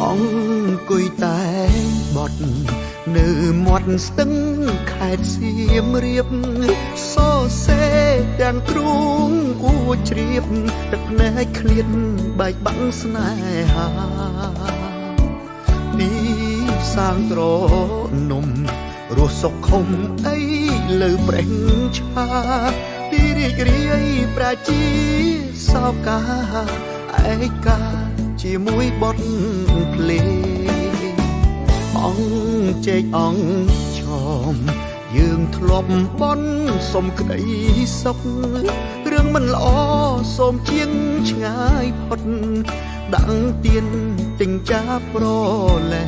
អង្គុយតែបត់នៅមាត់ស្ទឹងខេត្តសៀមរាបសរសេរទាំងទ្រូងអួចជ្រាបទឹកភ្នែកឃ្លានបែកបាំងស្នេហាពីសាងត្រនំរស់សុខខំអីលើប្រេងឆាពីរីករាយប្រជាសោកាឯកាជាមួយបទភ្លេងអង្គជែកអង្គឈមយើងធ្លាប់បន់សុំក្តីសុខរឿងមិនល្អសូមជាងឆ្ងាយផុតដាក់ទៀនទិញចាប្រលែ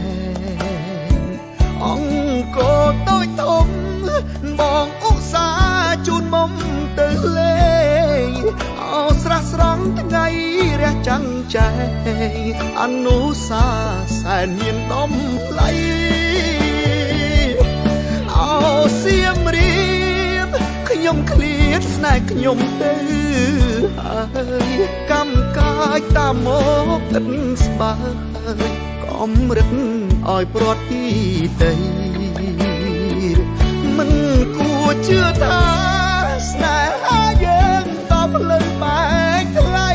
ងអង្គតូចធំបងឧស្សាហ៍ជូនមុំទៅលេងអោស្រះស្រង់ថ្ងៃរះចាំងចែងអនុសាសែនមានដំឡៃអោសៀមរាបខ្ញុំឃ្លាតស្នេហ៍ខ្ញុំទៅហើយកម្មកាយតាមមកទឹកស្បើយកំរិតឲ្យប្រត់ទីដីមិនគួរជឿថាស្នេហាយើងតបលើបែកថ្លៃ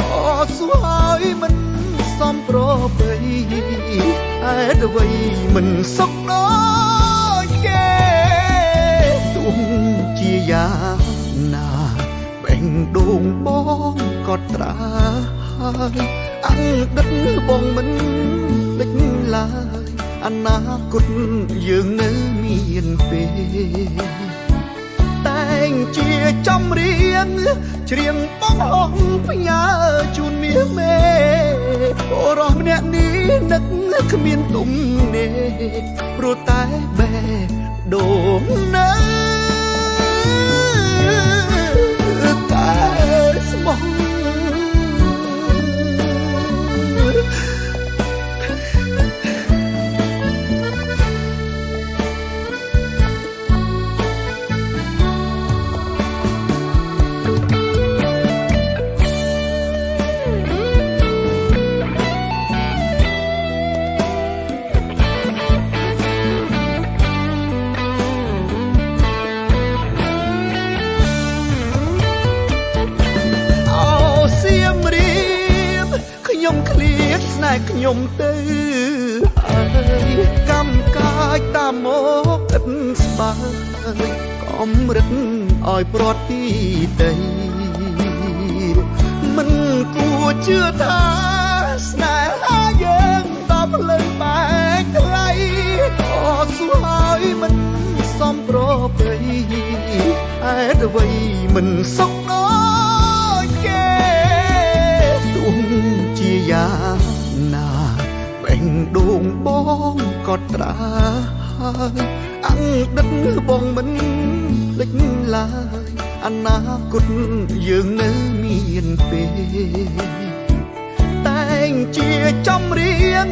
អសួរហើយមិនសមប្របីហេតុអ្វីមិនសុខដូចគេទោះជាយ៉ាងណាបេះដូងបងក៏ត្រាហើយអង្ដិតបងមិនភ្លេចឡើយអនាគតយើងនៅមានពេលតែងជាចំរៀងច្រៀងបងអងផ្ញើជូនមាសមេអូរស់ម្នាក់នេះនឹកគ្មានទុំនេព្រោះតែបេះដូងនៅតែស្មោះខ្ញុំឃ្លាតស្នេហ៍ខ្ញុំទៅហើយកម្មកាយតាមមកឥតស្បើយកំរិតឲ្យប្រត់ទីដីមិនគួរជឿថាស្នេហាយើងតបលើបែកថ្លៃអសួរហើយមិនសមប្របីហេតុអ្វីមិនសុខដូចគេទោះជាយ៉ាងណាបេះដូងបងក៏ត្រាហើយអង្ដិតបងមិនភ្លេចឡើយអនាគតយើងនៅមានពេលតែងជាចំរៀង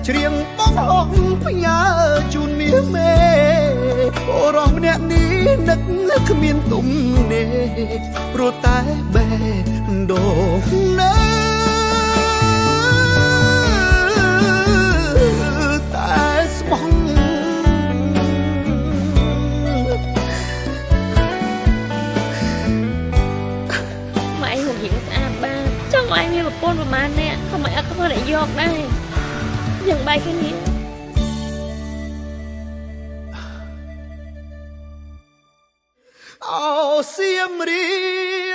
ច្រៀងបងអងផ្ញើជូនមាសមេអូរស់ម្នាក់នេះនឹកគ្មានទុំនេព្រោះតែបេះដូងនៅតែស្មោះម៉ែឯងមករៀងស្អាតបានចង់ឲ្យមានប្រពន្ធប្រហែលអ្នកក៏មិនអត់ធ្វើអ្នកយកដែរយ៉ាងបែកគ្នាអោសៀមរា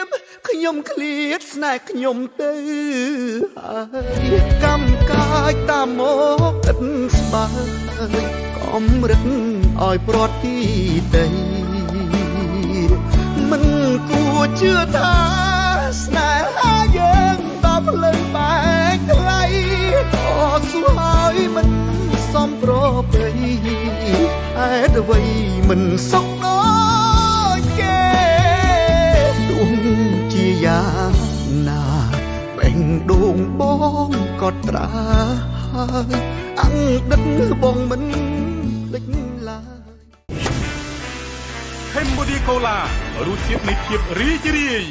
បខ្ញុំឃ្លាតស្នេហ៍ខ្ញុំទៅហើយកម្មកាយតាមមកឥតស្បើយកំរិតឲ្យប្រត់ទីដីមិនគួរជឿថាស្នេហាយើងតបលើបែកថ្លៃអសួរហើយមិនសមប្របីហេតុអ្វីមិនសុខដូចគេទោះជាយ៉ាងណាបេះដូងបងក៏ត្រាហើយអង្ដិតបងមិនភ្លេចឡើយ Cambodia Cola រសជាតិនៃភាពរីករាយ